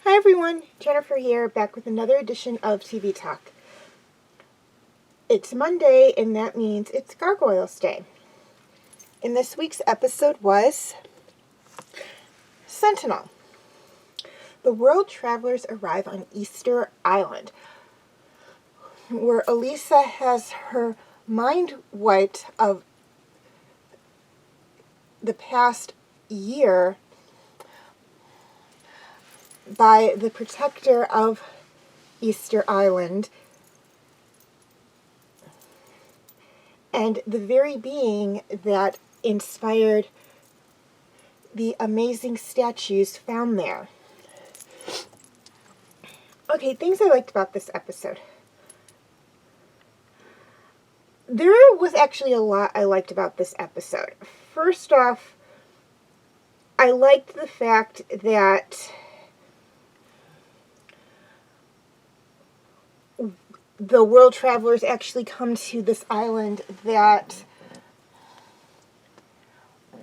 Hi everyone, Jennifer here, back with another edition of TV Talk. It's Monday, and that means it's Gargoyles Day. And this week's episode was Sentinel. The world travelers arrive on Easter Island, where Elisa has her mind wiped of the past year by the protector of Easter Island, and the very being that inspired the amazing statues found there. Okay, things I liked about this episode. There was actually a lot I liked about this episode. First off, I liked the fact that the world travelers actually come to this island that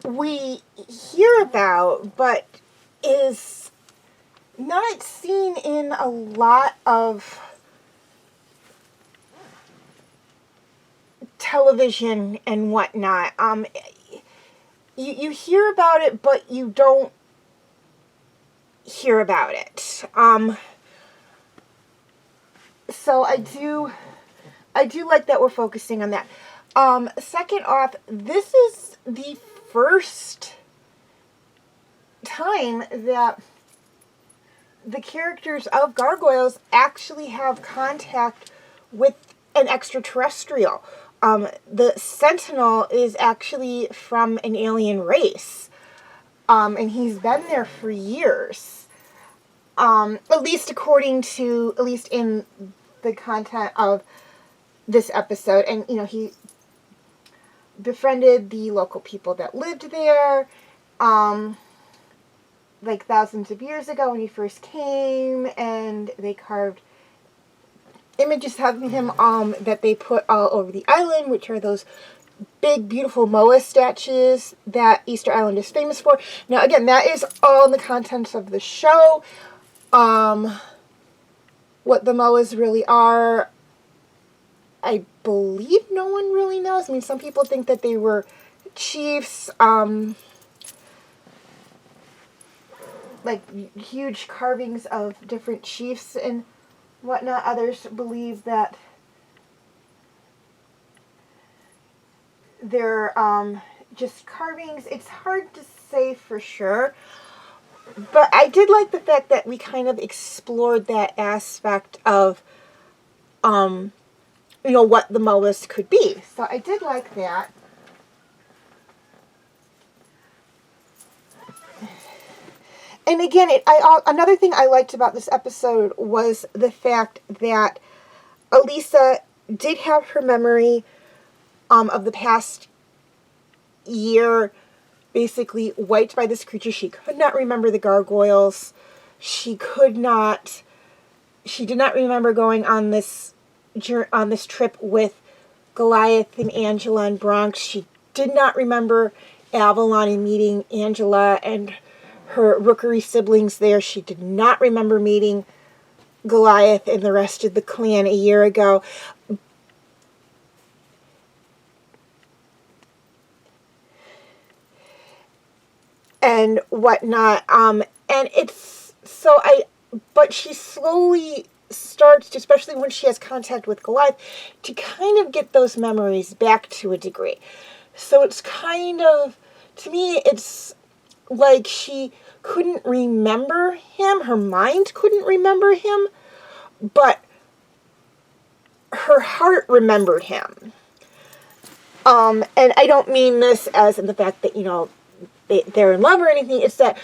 we hear about, but is not seen in a lot of television and whatnot. You hear about it, but you don't hear about it. So I do like that we're focusing on that. Second off, this is the first time that the characters of Gargoyles actually have contact with an extraterrestrial. The Sentinel is actually from an alien race, and he's been there for years. At least in the content of this episode. And, you know, he befriended the local people that lived there, like thousands of years ago when he first came, and they carved images of him, that they put all over the island, which are those big, beautiful Moa statues that Easter Island is famous for. Now, again, that is all in the contents of the show. What the Moas really are, I believe no one really knows. I mean, some people think that they were chiefs, like huge carvings of different chiefs and whatnot. Others believe that they're just carvings. It's hard to say for sure. But I did like the fact that we kind of explored that aspect of, you know, what the Moas could be. So I did like that. And again, another thing I liked about this episode was the fact that Elisa did have her memory of the past year basically wiped by this creature. She could not remember the gargoyles. She did not remember going on this on this trip with Goliath and Angela and Bronx. She did not remember Avalon and meeting Angela and her rookery siblings there. She did not remember meeting Goliath and the rest of the clan a year ago. And whatnot. And it's so but she slowly starts, especially when she has contact with Goliath, to kind of get those memories back to a degree. So it's kind of, to me, it's like she couldn't remember him. Her mind couldn't remember him, but her heart remembered him. And I don't mean this as in the fact that, they're in love or anything. It's that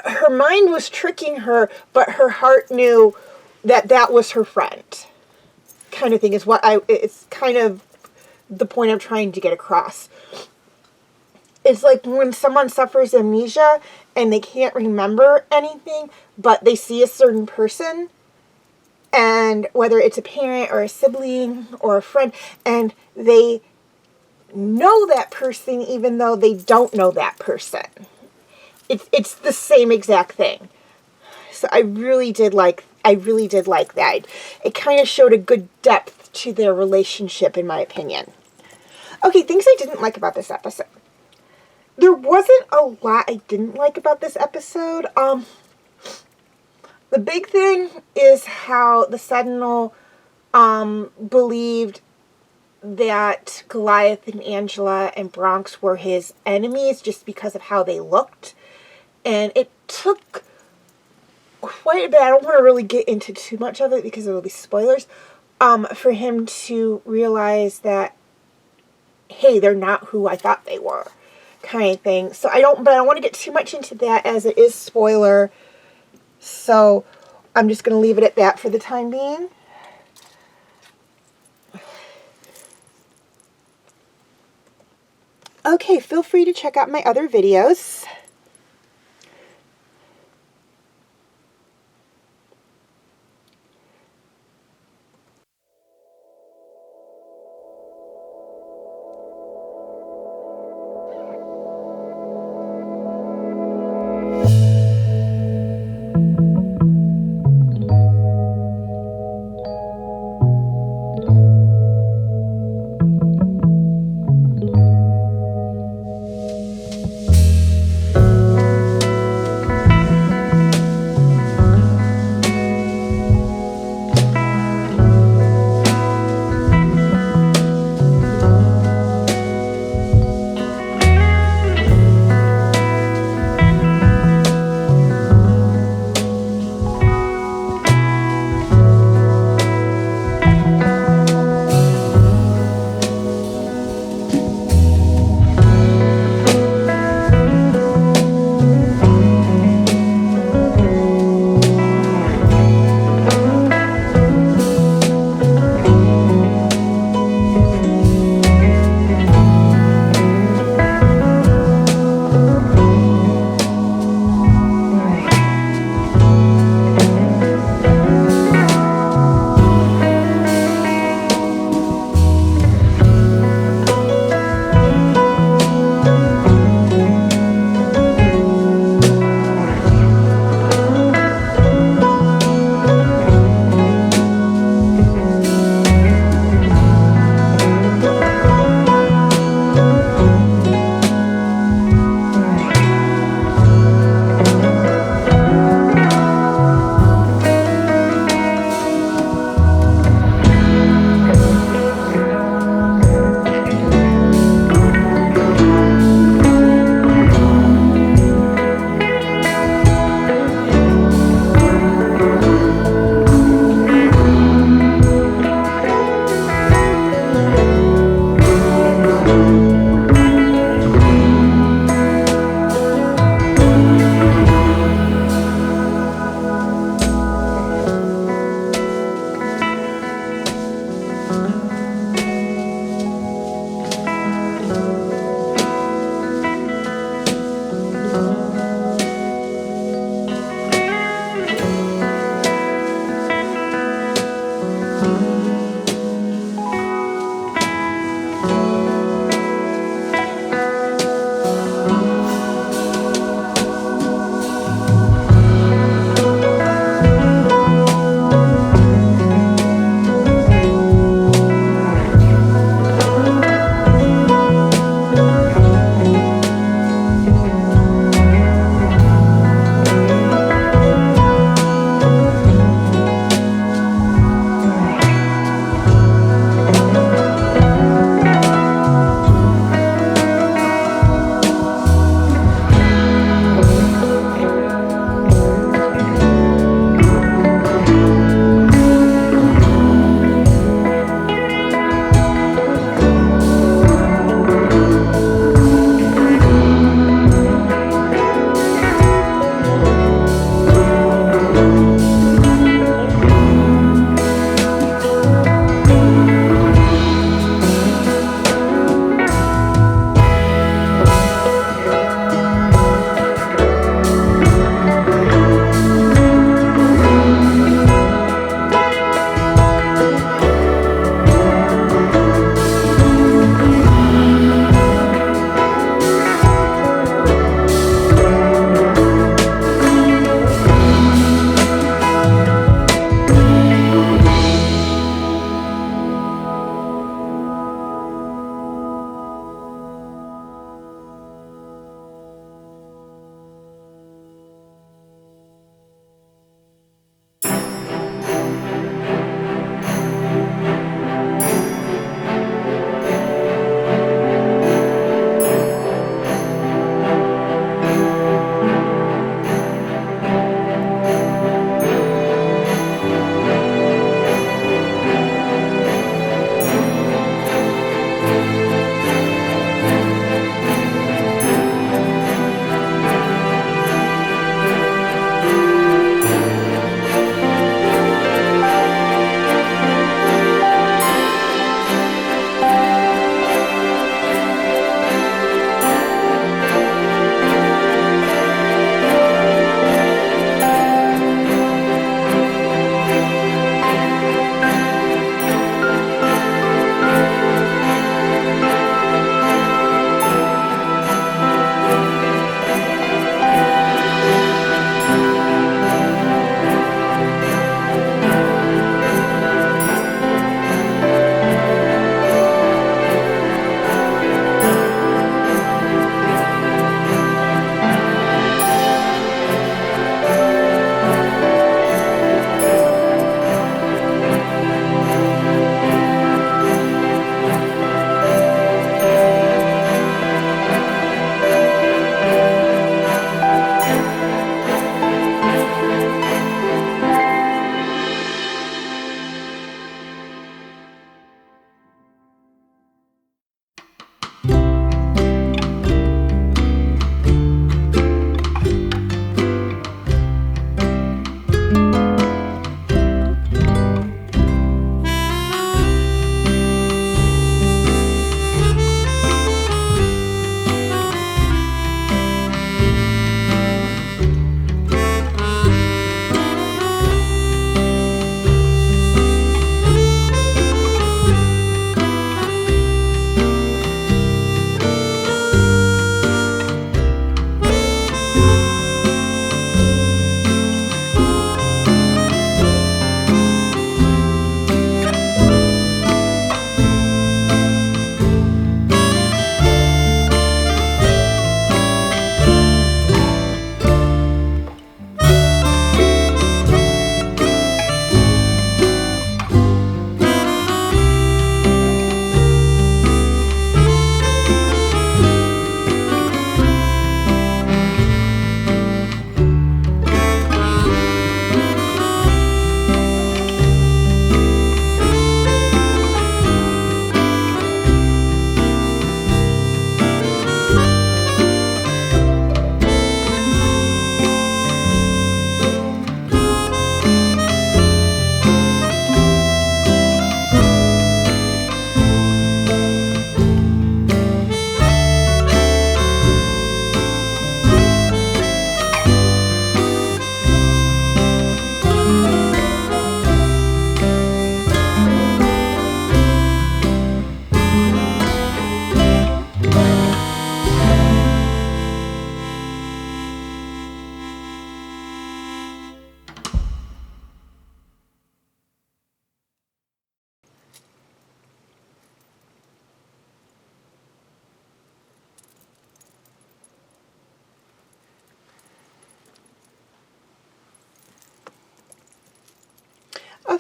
her mind was tricking her, but her heart knew that that was her friend. Kind of thing is it's kind of the point I'm trying to get across. It's like when someone suffers amnesia and they can't remember anything, but they see a certain person, and whether it's a parent or a sibling or a friend, and they know that person even though they don't know that person. It's the same exact thing. So I really did like that. It kind of showed a good depth to their relationship, in my opinion. Okay, things I didn't like about this episode. There wasn't a lot I didn't like about this episode. The big thing is how the Sentinel believed that Goliath and Angela and Bronx were his enemies just because of how they looked. And it took quite a bit, I don't want to really get into too much of it because it will be spoilers, for him to realize that, hey, they're not who I thought they were, kind of thing. So I don't want to get too much into that as it is spoiler. So I'm just going to leave it at that for the time being. Okay, feel free to check out my other videos.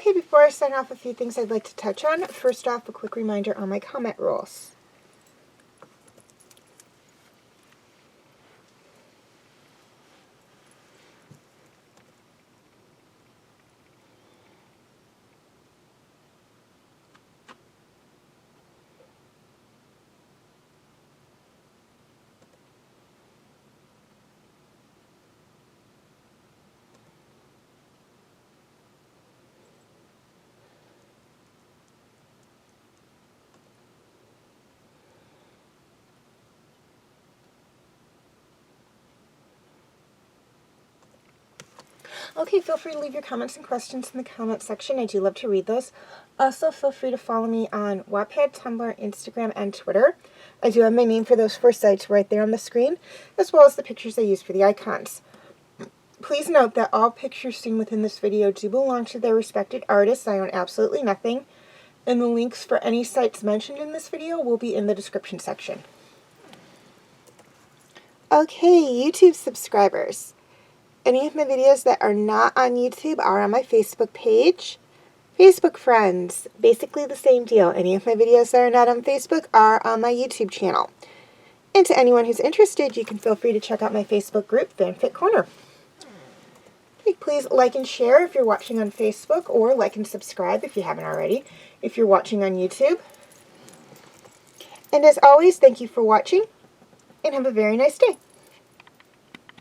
Okay, before I sign off, a few things I'd like to touch on. First off, a quick reminder on my comment rules. Okay, feel free to leave your comments and questions in the comment section. I do love to read those. Also, feel free to follow me on Wattpad, Tumblr, Instagram, and Twitter. I do have my name for those 4 sites right there on the screen, as well as the pictures I use for the icons. Please note that all pictures seen within this video do belong to their respected artists. I own absolutely nothing, and the links for any sites mentioned in this video will be in the description section. Okay, YouTube subscribers. Any of my videos that are not on YouTube are on my Facebook page. Facebook friends, basically the same deal. Any of my videos that are not on Facebook are on my YouTube channel. And to anyone who's interested, you can feel free to check out my Facebook group, Fanfic Corner. Okay, please like and share if you're watching on Facebook, or like and subscribe if you haven't already, if you're watching on YouTube. And as always, thank you for watching, and have a very nice day.